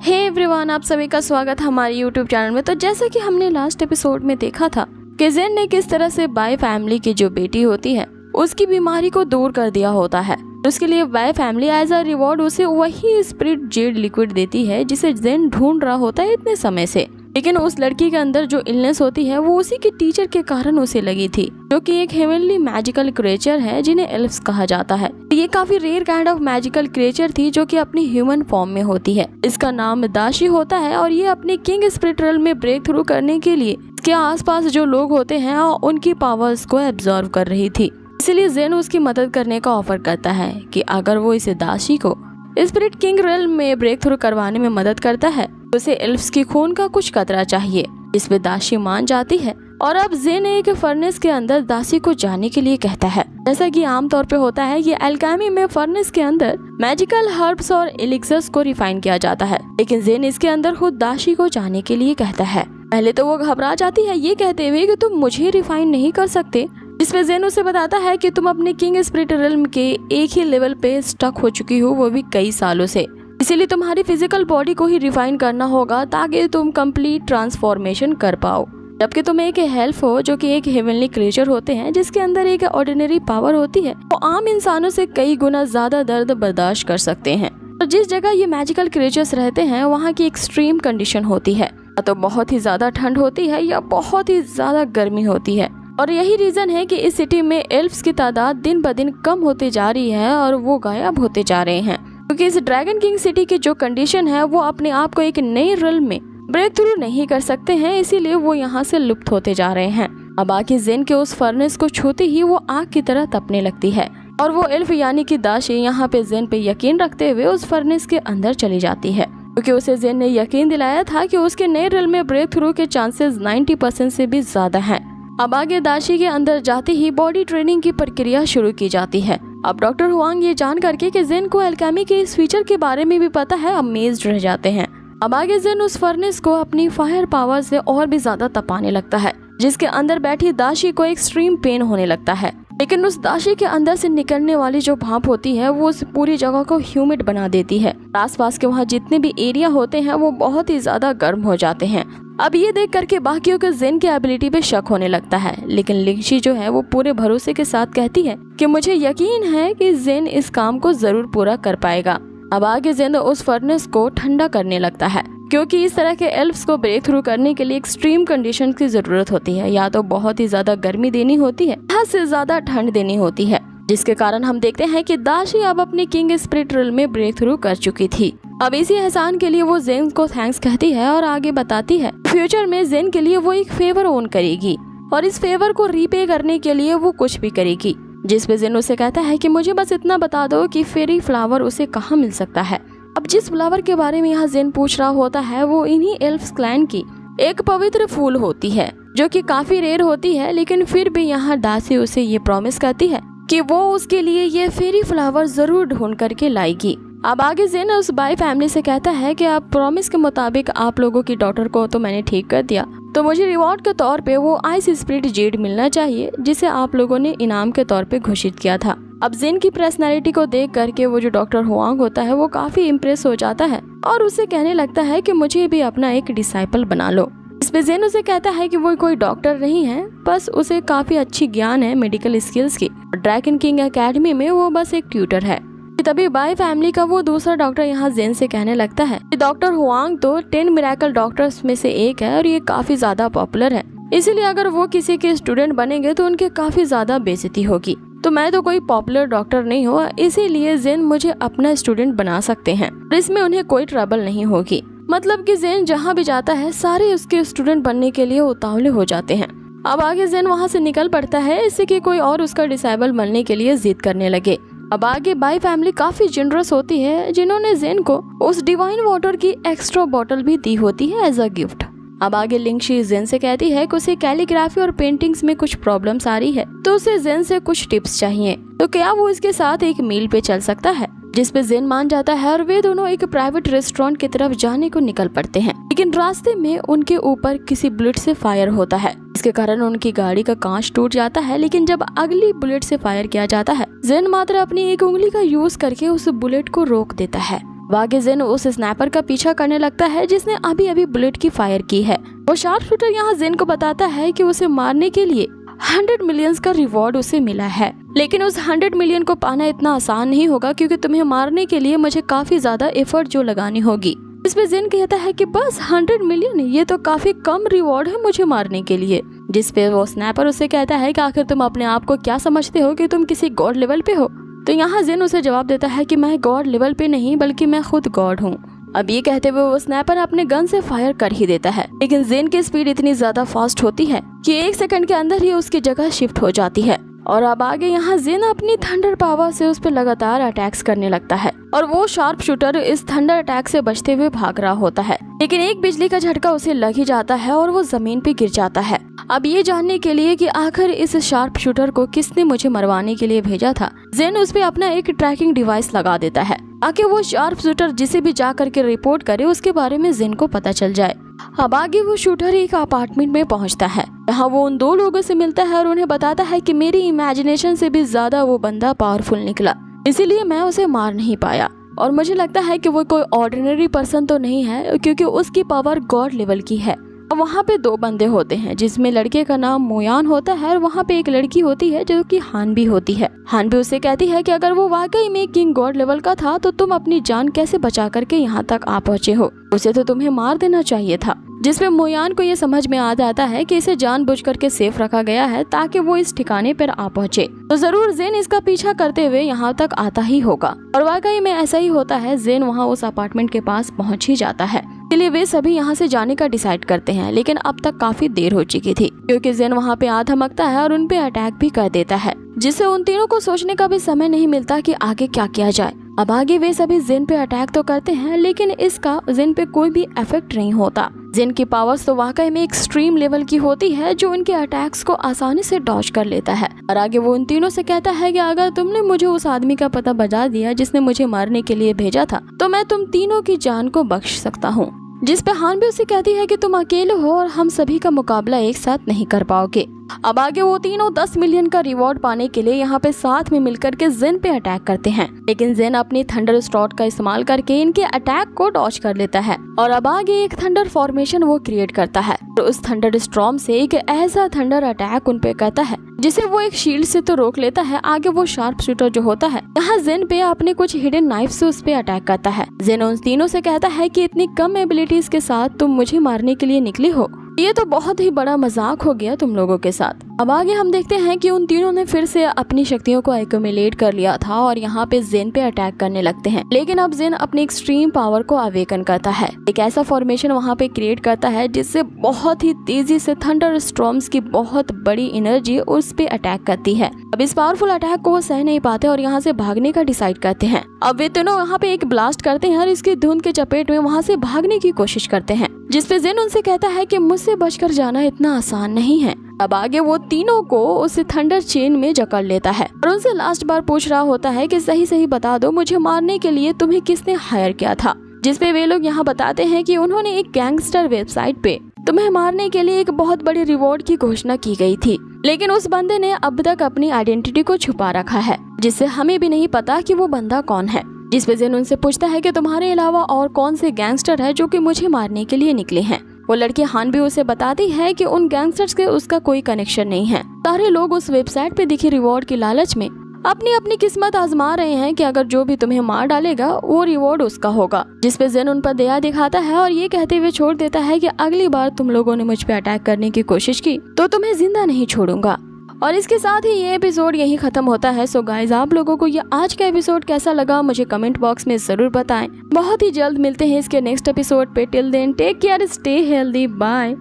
Hey everyone, आप सभी का स्वागत हमारे यूट्यूब चैनल में। तो जैसा कि हमने लास्ट एपिसोड में देखा था कि जेन ने किस तरह से बाय फैमिली की जो बेटी होती है उसकी बीमारी को दूर कर दिया होता है। उसके लिए by family as a reward उसे वही स्पिरिट जेड लिक्विड देती है जिसे जेन ढूंढ रहा होता है इतने समय से। लेकिन उस लड़की के अंदर जो इलनेस होती है वो उसी के टीचर के कारण उसे लगी थी, जो कि एक हेवनली मैजिकल क्रिएचर है जिन्हें एल्फ्स कहा जाता है। ये काफी rare kind of magical creature थी जो कि अपनी ह्यूमन फॉर्म में होती है। इसका नाम दाशी होता है और ये अपने किंग स्पिरिट रेल्म में ब्रेक थ्रू करने के लिए इसके आसपास जो लोग होते हैं उनकी पावर्स को एब्जॉर्व कर रही थी। इसीलिए जेन उसकी मदद करने का ऑफर करता है कि अगर वो इसे दाशी को स्पिरिट किंग रेल्म में ब्रेक थ्रू करवाने में मदद करता है तो उसे एल्फ्स की खून का कुछ कतरा चाहिए, जिसपे दाशी मान जाती है। और अब जेन एक फर्नेस के अंदर दासी को जाने के लिए कहता है। जैसा कि आमतौर पे होता है, ये एल्केमी में फर्नेस के अंदर मैजिकल हर्ब्स और एलिक्सर्स को रिफाइन किया जाता है, लेकिन जेन इसके अंदर खुद दाशी को जाने के लिए कहता है। पहले तो वो घबरा जाती है ये कहते हुए कि तुम मुझे रिफाइन नहीं कर सकते, जिसपे जेन उसे बताता है कि तुम अपने किंग स्पिरिट रेल्म के एक ही लेवल पे स्टक हो चुकी हो, वो भी कई सालों से। इसीलिए तुम्हारी फिजिकल बॉडी को ही रिफाइन करना होगा ताकि तुम कंप्लीट ट्रांसफॉर्मेशन कर पाओ। जबकि तुम एक हेल्फ हो जो कि एक हेवनली क्रिएचर होते हैं जिसके अंदर एक ऑर्डिनरी पावर होती है, वो आम इंसानों से कई गुना ज्यादा दर्द बर्दाश्त कर सकते हैं। तो जिस जगह ये मैजिकल क्रिएचर्स रहते हैं वहाँ की एक्सट्रीम कंडीशन होती है, तो बहुत ही ज्यादा ठंड होती है या बहुत ही ज्यादा गर्मी होती है। और यही रीजन है कि इस सिटी में एल्फ्स की तादाद दिन ब दिन कम होती जा रही है और वो गायब होते जा रहे हैं, क्योंकि इस ड्रैगन किंग सिटी की जो कंडीशन है वो अपने आप को एक नई रेल्म में ब्रेक थ्रू नहीं कर सकते हैं, इसीलिए वो यहाँ से लुप्त होते जा रहे हैं। अब आके जेन के उस फर्नेस को छूते ही वो आग की तरह तपने लगती है और वो एल्फ यानी कि दाशी यहाँ पे जेन पे यकीन रखते हुए उस फर्नेस के अंदर चली जाती है, क्योंकि उसे जेन ने यकीन दिलाया था कि उसके नए रेल्म में ब्रेक थ्रू के चांसेस 90% से भी ज्यादा हैं। अब आगे दाशी के अंदर जाते ही बॉडी ट्रेनिंग की प्रक्रिया शुरू की जाती है। अब डॉक्टर हुआंग ये जान करके कि जेन को एल्केमी के इस फीचर के बारे में भी पता है, अमेज्ड रह जाते हैं। अब आगे जेन उस फर्नेस को अपनी फायर पावर से और भी ज्यादा तपाने लगता है, जिसके अंदर बैठी दाशी को एक्सट्रीम पेन होने लगता है। लेकिन उस दाशी के अंदर से निकलने वाली जो भाप होती है वो उस पूरी जगह को ह्यूमिड बना देती है। आसपास के वहाँ जितने भी एरिया होते हैं वो बहुत ही ज्यादा गर्म हो जाते हैं। अब ये देख करके बाकियों के जेन की एबिलिटी पे शक होने लगता है, लेकिन लिंगशी जो है वो पूरे भरोसे के साथ कहती है कि मुझे यकीन है कि जेन इस काम को जरूर पूरा कर पाएगा। अब आगे जेन उस फर्नेस को ठंडा करने लगता है, क्योंकि इस तरह के एल्फ्स को ब्रेक थ्रू करने के लिए एक्सट्रीम कंडीशंस की जरूरत होती है, या तो बहुत ही ज्यादा गर्मी देनी होती है, हद से ज्यादा ठंड देनी होती है, जिसके कारण हम देखते हैं कि दाशी अब अपनी किंग स्पिरिट रेल्म में ब्रेक थ्रू कर चुकी थी। अब इसी एहसान के लिए वो जेन को थैंक्स कहती है और आगे बताती है फ्यूचर में जेन के लिए वो एक फेवर ओन करेगी और इस फेवर को रीपे करने के लिए वो कुछ भी करेगी। जिस पे जेन उसे कहता है कि मुझे बस इतना बता दो कि फेरी फ्लावर उसे कहाँ मिल सकता है। अब जिस फ्लावर के बारे में यहाँ जेन पूछ रहा होता है वो इन्हीं एल्फ्स क्लैन की एक पवित्र फूल होती है जो कि काफी रेयर होती है, लेकिन फिर भी यहाँ दासी उसे ये प्रॉमिस करती है कि वो उसके लिए ये फेरी फ्लावर जरूर ढूंढ करके लाएगी। अब आगे जेन उस बाय फैमिली से कहता है कि आप प्रॉमिस के मुताबिक आप लोगों की डॉटर को तो मैंने ठीक कर दिया, तो मुझे रिवॉर्ड के तौर पे वो आइस स्पिरिट जेड मिलना चाहिए जिसे आप लोगों ने इनाम के तौर पे घोषित किया था। अब जेन की पर्सनैलिटी को देख करके वो जो डॉक्टर हुआंग होता है वो काफी इम्प्रेस हो जाता है और उसे कहने लगता है कि मुझे भी अपना एक डिसाइपल बना लो। इस पे जेन उसे कहता है कि वो कोई डॉक्टर नहीं है, बस उसे काफी अच्छी ज्ञान है मेडिकल स्किल्स की। ड्रैगन किंग एकेडमी में वो बस एक ट्यूटर है। तभी बाय फैमिली का वो दूसरा डॉक्टर यहाँ जेन से कहने लगता है कि डॉक्टर हुआंग तो 10 मिरेकल डॉक्टर्स में से एक है और ये काफी ज्यादा पॉपुलर है, इसीलिए अगर वो किसी के स्टूडेंट बनेंगे तो उनके काफी ज्यादा बेइज्जती होगी। तो मैं तो कोई पॉपुलर डॉक्टर नहीं हूँ, इसीलिए जेन मुझे अपना स्टूडेंट बना सकते हैं, इसमें उन्हें कोई ट्रबल नहीं होगी। मतलब कि जेन जहाँ भी जाता है सारे उसके स्टूडेंट बनने के लिए उतावले हो जाते हैं। अब आगे जेन वहाँ से निकल पड़ता है इससे कि कोई और उसका डिसाइबल बनने के लिए जिद करने लगे। अब आगे बाय फैमिली काफी जनरस होती है, जिन्होंने जेन को उस डिवाइन वाटर की एक्स्ट्रा बोतल भी दी होती है एज अ गिफ्ट। अब आगे लिंगशी जेन से कहती है कि उसे कैलीग्राफी और पेंटिंग्स में कुछ प्रॉब्लम्स आ रही है, तो उसे जेन से कुछ टिप्स चाहिए, तो क्या वो इसके साथ एक मील पे चल सकता है। जिस पे जेन मान जाता है और वे दोनों एक प्राइवेट रेस्टोरेंट की तरफ जाने को निकल पड़ते हैं, लेकिन रास्ते में उनके ऊपर किसी बुलेट से फायर होता है, इसके कारण उनकी गाड़ी का कांच टूट जाता है। लेकिन जब अगली बुलेट से फायर किया जाता है जेन मात्र अपनी एक उंगली का यूज करके उस बुलेट को रोक देता है। आगे जिन उस स्नैपर का पीछा करने लगता है जिसने अभी अभी बुलेट की फायर की है। वो शार्प शूटर यहाँ जिन को बताता है कि उसे मारने के लिए 100 मिलियंस का रिवॉर्ड उसे मिला है, लेकिन उस 100 मिलियन को पाना इतना आसान नहीं होगा क्योंकि तुम्हें मारने के लिए मुझे काफी ज्यादा एफर्ट जो लगानी होगी। इस पे जिन कहता है कि बस 100 मिलियन, ये तो काफी कम रिवॉर्ड है मुझे मारने के लिए। जिस पे वो स्नैपर उसे कहता है कि आखिर तुम अपने आप को क्या समझते हो कि तुम किसी गॉड लेवल पे हो। तो यहाँ जिन उसे जवाब देता है कि मैं गॉड लेवल पे नहीं बल्कि मैं खुद गॉड हूँ। अब ये कहते हुए वो स्नैपर अपने गन से फायर कर ही देता है, लेकिन जिन की स्पीड इतनी ज्यादा फास्ट होती है कि 1 सेकंड के अंदर ही उसकी जगह शिफ्ट हो जाती है। और अब आगे यहाँ जिन अपनी थंडर पावर से उस पर लगातार अटैक्स करने लगता है और वो शार्प शूटर इस थंडर अटैक से बचते हुए भाग रहा होता है, लेकिन एक बिजली का झटका उसे लग ही जाता है और वो जमीन पे गिर जाता है। अब ये जानने के लिए कि आखिर इस शार्प शूटर को किसने मुझे मरवाने के लिए भेजा था, जिन उस पे अपना एक ट्रैकिंग डिवाइस लगा देता है ताकि वो शार्प शूटर जिसे भी जा करके रिपोर्ट करे उसके बारे में जिन को पता चल जाए। अब आगे वो शूटर एक अपार्टमेंट में पहुंचता है, जहां वो उन 2 लोगों से मिलता है और उन्हें बताता है कि मेरी इमेजिनेशन से भी ज्यादा वो बंदा पावरफुल निकला, इसीलिए मैं उसे मार नहीं पाया। और मुझे लगता है कि वो कोई ऑर्डिनरी पर्सन तो नहीं है क्योंकि उसकी पावर गॉड लेवल की है। वहाँ पे 2 बंदे होते हैं जिसमें लड़के का नाम मोयान होता है और वहाँ पे एक लड़की होती है जो कि हान भी होती है। हान भी उसे कहती है कि अगर वो वाकई में किंग गॉड लेवल का था तो तुम अपनी जान कैसे बचा करके यहाँ तक आ पहुँचे हो, उसे तो तुम्हें मार देना चाहिए था। जिसमें मोयान को ये समझ में आ जाता है कि इसे जानबूझ करके सेफ रखा गया है ताकि वो इस ठिकाने पर आ पहुँचे, तो जरूर जेन इसका पीछा करते हुए यहाँ तक आता ही होगा। और वाकई में ऐसा ही होता है, जेन वहाँ उस अपार्टमेंट के पास पहुँच ही जाता है। इसलिए वे सभी यहाँ से जाने का डिसाइड करते हैं, लेकिन अब तक काफी देर हो चुकी थी क्योंकि जेन वहाँ पे आ धमकता है और उन पे अटैक भी कर देता है, जिससे उन तीनों को सोचने का भी समय नहीं मिलता कि आगे क्या किया जाए। अब आगे वे सभी जिन पे अटैक तो करते हैं, लेकिन इसका जिन पे कोई भी इफेक्ट नहीं होता। जिन की पावर्स तो वाकई में एक्सट्रीम लेवल की होती है जो उनके अटैक्स को आसानी से डॉज कर लेता है। और आगे वो उन तीनों से कहता है कि अगर तुमने मुझे उस आदमी का पता बता दिया जिसने मुझे मारने के लिए भेजा था तो मैं तुम तीनों की जान को बख्श सकता हूँ। जिस पे हान भी उसे कहती है कि तुम अकेले हो और हम सभी का मुकाबला एक साथ नहीं कर पाओगे। अब आगे वो तीनों 10 मिलियन का रिवॉर्ड पाने के लिए यहाँ पे साथ में मिलकर के जिन पे अटैक करते हैं, लेकिन जिन अपनी थंडर स्टॉर्म का इस्तेमाल करके इनके अटैक को डॉज कर लेता है और अब आगे एक थंडर फॉर्मेशन वो क्रिएट करता है। तो उस थंडर स्टॉर्म से एक ऐसा थंडर अटैक उन पे करता है जिसे वो एक शील्ड से तो रोक लेता है। आगे वो शार्प शूटर जो होता है यहाँ जिन पे अपने कुछ हिडन नाइफ से उस पे अटैक करता है। जिन उन तीनों से कहता है कि इतनी कम एबिलिटीज के साथ तुम मुझे मारने के लिए निकले हो, ये तो बहुत ही बड़ा मजाक हो गया तुम लोगों के साथ। अब आगे हम देखते हैं कि उन तीनों ने फिर से अपनी शक्तियों को एक्यूमुलेट कर लिया था और यहाँ पे जिन पे अटैक करने लगते हैं, लेकिन अब जिन अपनी एक्सट्रीम पावर को अवेकन करता है, एक ऐसा फॉर्मेशन वहाँ पे क्रिएट करता है जिससे बहुत ही तेजी से थंडर स्टॉर्म्स की बहुत बड़ी एनर्जी उस पे अटैक करती है। अब इस पावरफुल अटैक को वो सह नहीं पाते और यहाँ से भागने का डिसाइड करते हैं। अब वे तीनों यहाँ पे एक ब्लास्ट करते हैं और इसकी धुंध के चपेट में वहाँ से भागने की कोशिश करते हैं, जिसपे जिन उनसे कहता है कि मुझसे बचकर जाना इतना आसान नहीं है। अब आगे वो तीनों को उसे थंडर चेन में जकड़ लेता है और उनसे लास्ट बार पूछ रहा होता है कि सही सही बता दो मुझे मारने के लिए तुम्हें किसने हायर किया था। जिसपे वे लोग यहाँ बताते हैं कि उन्होंने एक गैंगस्टर वेबसाइट पे तुम्हें मारने के लिए एक बहुत बड़ी रिवॉर्ड की घोषणा की गई थी, लेकिन उस बंदे ने अब तक अपनी आइडेंटिटी को छुपा रखा है, जिससे हमें भी नहीं पता कि वो बंदा कौन है। जिस पे जिन उनसे पूछता है कि तुम्हारे अलावा और कौन से गैंगस्टर है जो कि मुझे मारने के लिए निकले हैं। वो लड़की हान भी उसे बताती है कि उन गैंगस्टर्स के उसका कोई कनेक्शन नहीं है। सारे लोग उस वेबसाइट पे दिखे रिवॉर्ड की लालच में अपनी अपनी किस्मत आजमा रहे हैं कि अगर जो भी तुम्हें मार डालेगा वो रिवॉर्ड उसका होगा। जिस पे जिन उन पर दया दिखाता है और ये कहते हुए छोड़ देता है कि अगली बार तुम लोगों ने मुझ पे अटैक करने की कोशिश की तो तुम्हें जिंदा नहीं छोड़ूंगा। और इसके साथ ही ये एपिसोड यही खत्म होता है। सो गाइज, आप लोगों को ये आज का एपिसोड कैसा लगा मुझे कमेंट बॉक्स में जरूर बताएं। बहुत ही जल्द मिलते हैं इसके नेक्स्ट एपिसोड पे। Till then take care, stay healthy, bye.